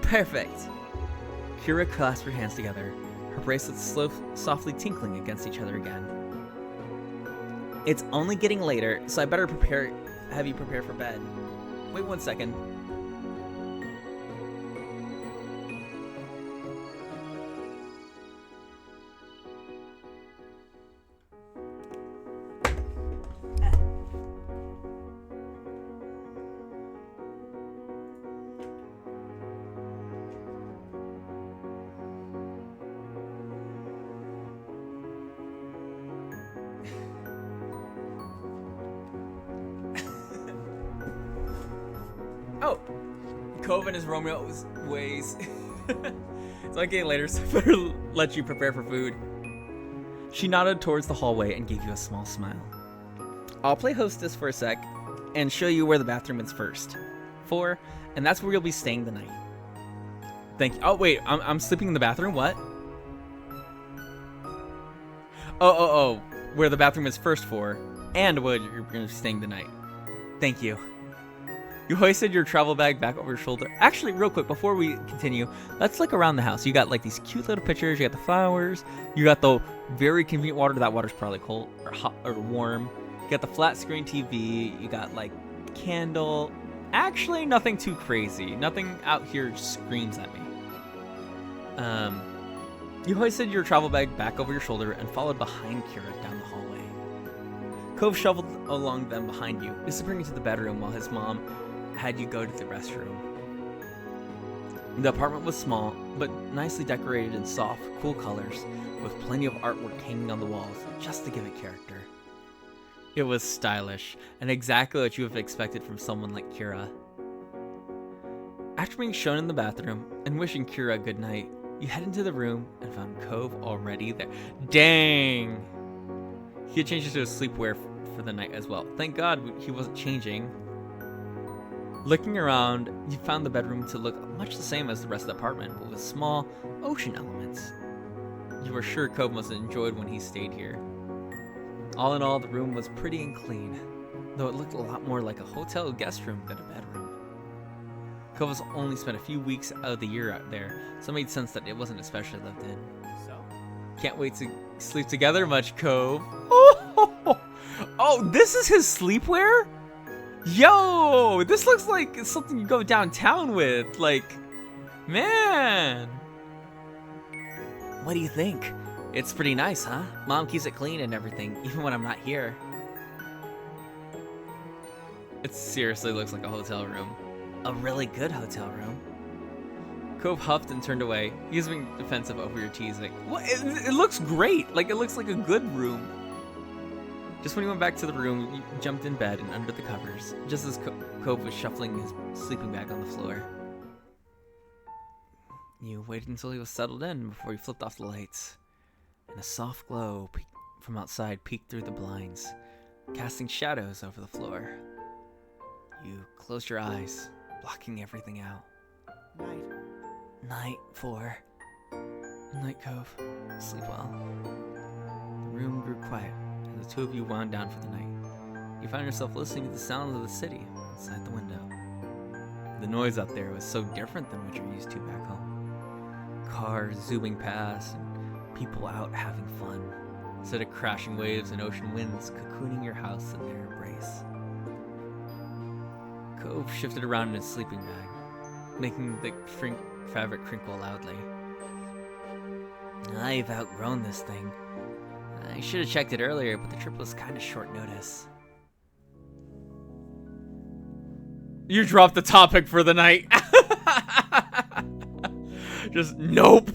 Perfect. Kira clasped her hands together, her bracelets softly tinkling against each other again. It's only getting later, so I better have you prepare for bed. Wait 1 second. Oh, Cove and his Romeo's ways. It's like getting later, so I better let you prepare for food. She nodded towards the hallway and gave you a small smile. I'll play hostess for a sec and show you where the bathroom is first. 4, and that's where you'll be staying the night. Thank you. Oh wait, I'm sleeping in the bathroom. What? Oh, where the bathroom is first for, and where you're gonna be staying the night. Thank you. You hoisted your travel bag back over your shoulder. Actually, real quick, before we continue, let's look around the house. You got like these cute little pictures. You got the flowers. You got the very convenient water. That water's probably cold or hot or warm. You got the flat screen TV. You got like candle. Actually, nothing too crazy. Nothing out here screams at me. You hoisted your travel bag back over your shoulder and followed behind Kira down the hallway. Cove shuffled along them behind you, disappearing into the bedroom while his mom had you go to the restroom. The apartment was small, but nicely decorated in soft, cool colors, with plenty of artwork hanging on the walls, just to give it character. It was stylish, and exactly what you have expected from someone like Kira. After being shown in the bathroom, and wishing Kira a good night, you head into the room and found Cove already there. Dang! He had changed into his sleepwear for the night as well. Thank God he wasn't changing. Looking around, you found the bedroom to look much the same as the rest of the apartment, but with small ocean elements. You were sure Cove must have enjoyed when he stayed here. All in all, the room was pretty and clean, though it looked a lot more like a hotel guest room than a bedroom. Cove has only spent a few weeks out of the year out there, so it made sense that it wasn't especially lived in. So, can't wait to sleep together much, Cove. Oh, this is his sleepwear? Yo, this looks like it's something you go downtown with. Like, man. What do you think? It's pretty nice, huh? Mom keeps it clean and everything, even when I'm not here. It seriously looks like a hotel room. A really good hotel room. Cove huffed and turned away. He was being defensive over your tease. Like, what? It looks great. Like, it looks like a good room. Just when he went back to the room, you jumped in bed and under the covers, just as Cove was shuffling his sleeping bag on the floor. You waited until he was settled in before you flipped off the lights, and a soft glow from outside peeked through the blinds, casting shadows over the floor. You closed your eyes, blocking everything out. Night. Night 4. Night, Cove. Sleep well. The room grew quiet. The two of you wound down for the night. You found yourself listening to the sounds of the city outside the window. The noise out there was so different than what you're used to back home. Cars zooming past and people out having fun, instead of crashing waves and ocean winds cocooning your house in their embrace. Cove shifted around in his sleeping bag, making the fabric crinkle loudly. I've outgrown this thing. I should have checked it earlier, but the trip was kind of short notice. You dropped the topic for the night. Just nope.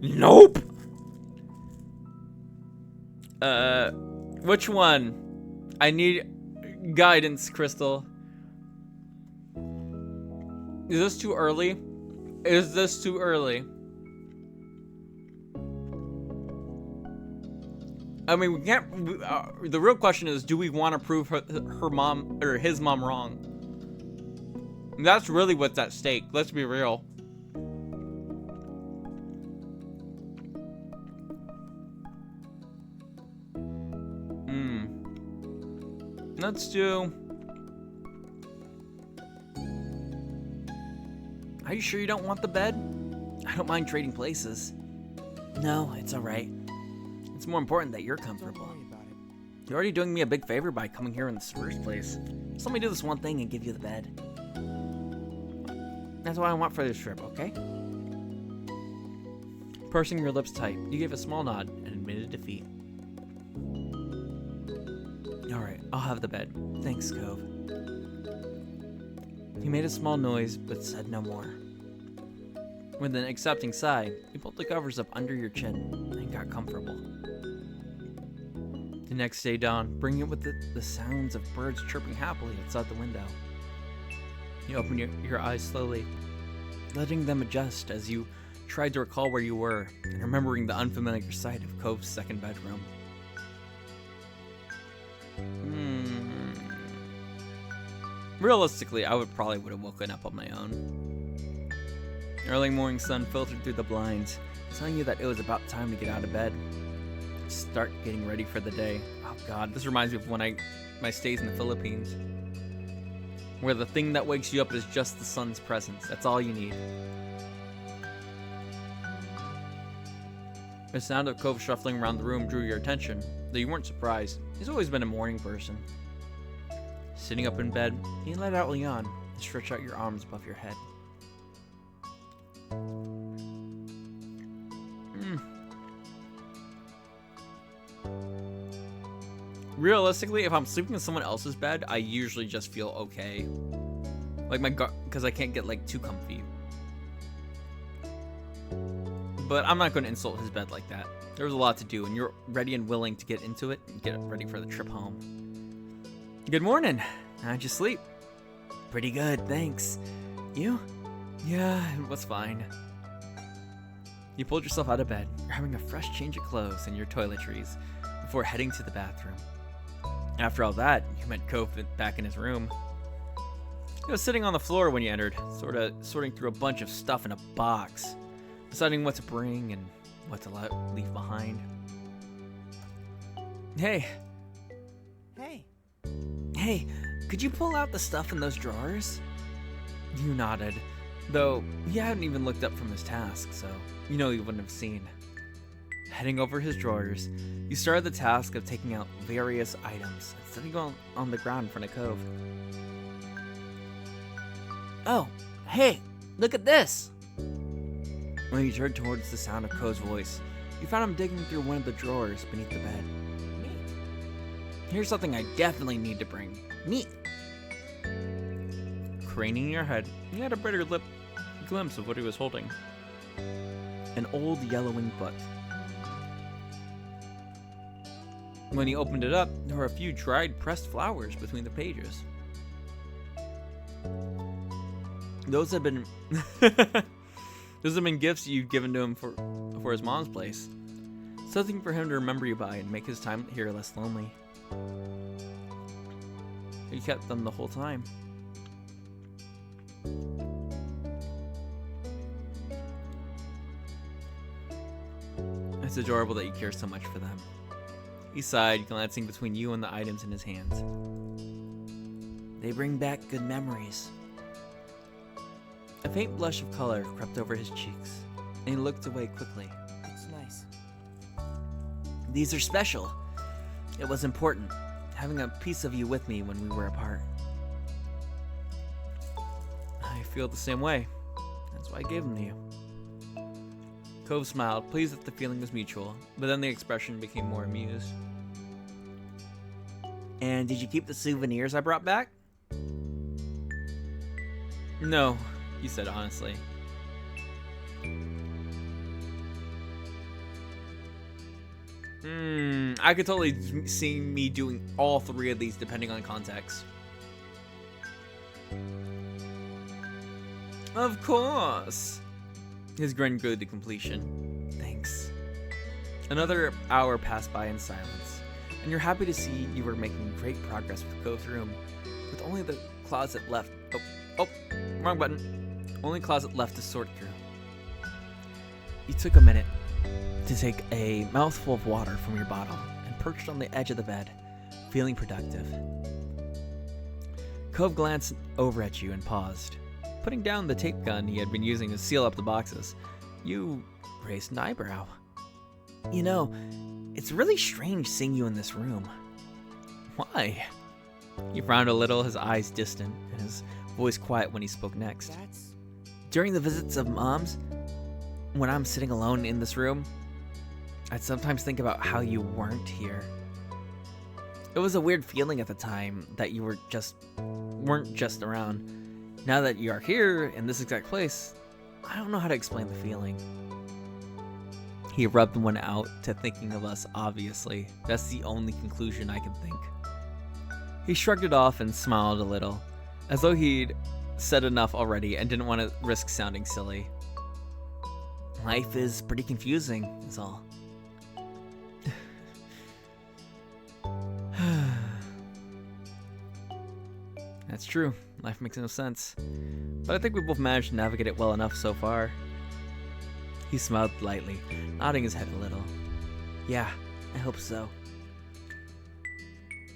Nope. Which one? I need guidance, Crystal. Is this too early? Is this too early? I mean, we can't. The real question is, do we want to prove her mom or his mom wrong? And that's really what's at stake. Let's be real. Let's do. Are you sure you don't want the bed? I don't mind trading places. No, it's alright. It's more important that you're comfortable. Don't worry about it. You're already doing me a big favor by coming here in the first place. Just let me do this one thing and give you the bed. That's what I want for this trip, okay? Pursing your lips tight, you gave a small nod and admitted defeat. Alright, I'll have the bed. Thanks, Cove. He made a small noise, but said no more. With an accepting sigh, you pulled the covers up under your chin and got comfortable. The next day dawned, bringing it with the sounds of birds chirping happily outside the window. You opened your eyes slowly, letting them adjust as you tried to recall where you were, and remembering the unfamiliar sight of Cove's second bedroom. Realistically, I would have woken up on my own. Early morning sun filtered through the blinds, telling you that it was about time to get out of bed. Start getting ready for the day. Oh god, this reminds me of my stays in the Philippines, where the thing that wakes you up is just the sun's presence. That's all you need. The sound of Cove shuffling around the room drew your attention, though you weren't surprised. He's always been a morning person. Sitting up in bed, you let out a yawn and stretch out your arms above your head. Realistically, if I'm sleeping in someone else's bed, I usually just feel okay. Like because I can't get like too comfy. But I'm not going to insult his bed like that. There was a lot to do, and you're ready and willing to get into it and get ready for the trip home. Good morning. How'd you sleep? Pretty good, thanks. You? Yeah, it was fine. You pulled yourself out of bed, grabbing a fresh change of clothes and your toiletries before heading to the bathroom. After all that, you met Cove back in his room. He was sitting on the floor when you entered, sorting through a bunch of stuff in a box, deciding what to bring and what to leave behind. Hey, could you pull out the stuff in those drawers? You nodded, though he hadn't even looked up from his task, so you know he wouldn't have seen. Heading over his drawers, you started the task of taking out various items and setting them on the ground in front of Cove. Oh, hey, look at this! When you turned towards the sound of Cove's voice, you found him digging through one of the drawers beneath the bed. Neat. Here's something I definitely need to bring. Neat. Craning your head, you had a better glimpse of what he was holding. An old yellowing book. When he opened it up, there were a few dried pressed flowers between the pages. Those have been gifts you've given to him for his mom's place. Something for him to remember you by and make his time here less lonely. He kept them the whole time. It's adorable that you care so much for them. He sighed, glancing between you and the items in his hands. They bring back good memories. A faint blush of color crept over his cheeks, and he looked away quickly. It's nice. These are special. It was important, having a piece of you with me when we were apart. I feel the same way. That's why I gave them to you. Cove smiled, pleased that the feeling was mutual, but then the expression became more amused. And did you keep the souvenirs I brought back? No, he said honestly. I could totally see me doing all three of these depending on context. Of course. His grin grew to completion. Thanks. Another hour passed by in silence, and you're happy to see you were making great progress with Cove's room, with only the closet left. Oh, wrong button. Only closet left to sort through. You took a minute to take a mouthful of water from your bottle and perched on the edge of the bed, feeling productive. Cove glanced over at you and paused, putting down the tape gun he had been using to seal up the boxes. You raised an eyebrow. You know, it's really strange seeing you in this room. Why? He frowned a little, his eyes distant, and his voice quiet when he spoke next. During the visits of Mom's, when I'm sitting alone in this room, I'd sometimes think about how you weren't here. It was a weird feeling at the time that you weren't just around. Now that you are here in this exact place, I don't know how to explain the feeling. He rubbed one out to thinking of us, obviously. That's the only conclusion I can think. He shrugged it off and smiled a little, as though he'd said enough already and didn't want to risk sounding silly. Life is pretty confusing, is all. That's true. Life makes no sense. But I think we both managed to navigate it well enough so far. He smiled lightly, nodding his head a little. Yeah, I hope so.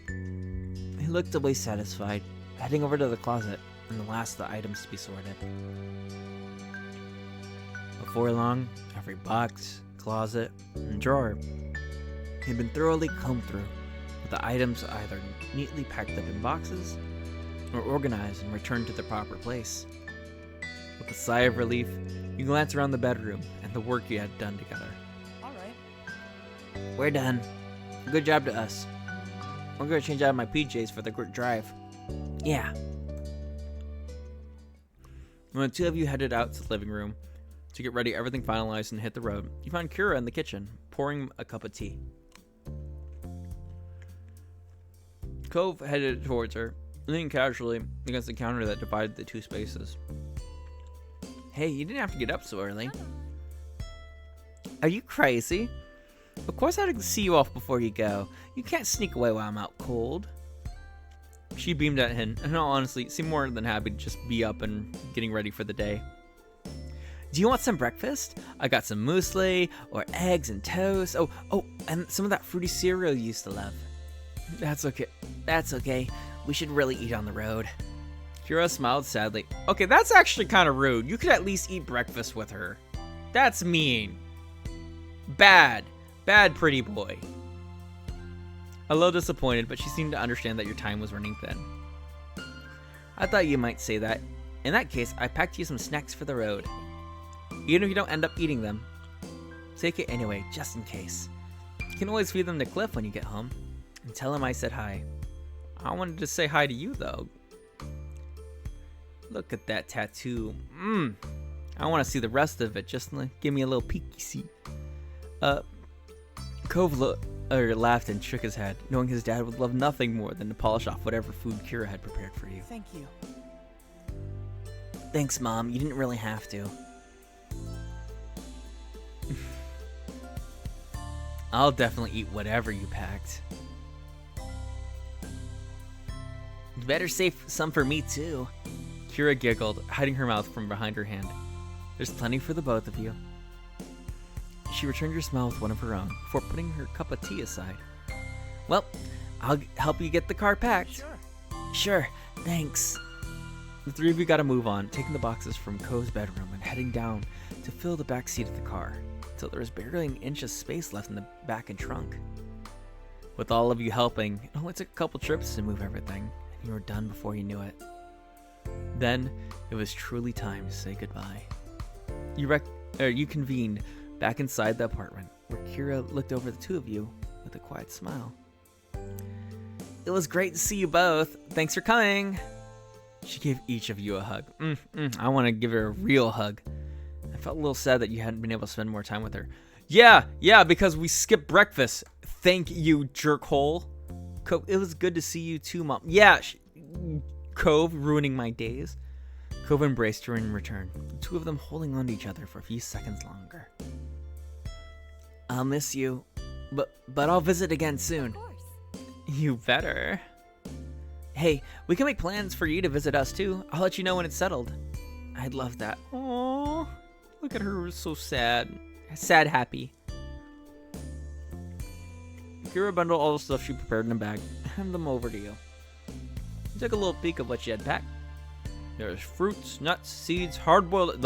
He looked away satisfied, heading over to the closet and the last of the items to be sorted. Before long, every box, closet, and drawer had been thoroughly combed through, with the items either neatly packed up in boxes or organized and returned to their proper place. With a sigh of relief, you glance around the bedroom and the work you had done together. All right. We're done. Good job to us. I'm gonna change out of my PJs for the drive. Yeah. When the two of you headed out to the living room to get ready, everything finalized and hit the road, you found Kira in the kitchen, pouring a cup of tea. Cove headed towards her, leaning casually against the counter that divided the two spaces. Hey, you didn't have to get up so early. Are you crazy? Of course I had to see you off before you go. You can't sneak away while I'm out cold. She beamed at him, and honestly, seemed more than happy to just be up and getting ready for the day. Do you want some breakfast? I got some muesli, or eggs and toast. Oh, and some of that fruity cereal you used to love. That's okay. That's okay. We should really eat on the road. Kira smiled sadly. Okay, that's actually kind of rude. You could at least eat breakfast with her. That's mean. Bad, pretty boy. A little disappointed, but she seemed to understand that your time was running thin. I thought you might say that. In that case, I packed you some snacks for the road. Even if you don't end up eating them, take it anyway, just in case. You can always feed them to Cliff when you get home. And tell him I said hi. I wanted to say hi to you, though. Look at that tattoo. I want to see the rest of it. Just give me a little peeky see. Cove laughed and shook his head, knowing his dad would love nothing more than to polish off whatever food Kira had prepared for you. Thank you. Thanks, Mom. You didn't really have to. I'll definitely eat whatever you packed. You better save some for me, too. Kira giggled, hiding her mouth from behind her hand. There's plenty for the both of you. She returned your smile with one of her own, before putting her cup of tea aside. Well, I'll help you get the car packed. Sure, thanks. The three of you got to move on, taking the boxes from Co's bedroom and heading down to fill the back seat of the car, until there was barely an inch of space left in the back and trunk. With all of you helping, it only took a couple trips to move everything, and you were done before you knew it. Then, it was truly time to say goodbye. You convened back inside the apartment, where Kira looked over the two of you with a quiet smile. It was great to see you both. Thanks for coming. She gave each of you a hug. I want to give her a real hug. I felt a little sad that you hadn't been able to spend more time with her. Yeah, because we skipped breakfast. Thank you, jerkhole. Cove, it was good to see you too, Mom. Yeah, Cove, ruining my days. Cove embraced her in return, the two of them holding on to each other for a few seconds longer. I'll miss you, but I'll visit again soon. Of course. You better. Hey, we can make plans for you to visit us too. I'll let you know when it's settled. I'd love that. Aww, look at her, so sad. Sad happy. Kira bundled all the stuff she prepared in a bag and hand them over to you. You took a little peek of what she had packed. There's fruits, nuts, seeds, hard-boiled. Let's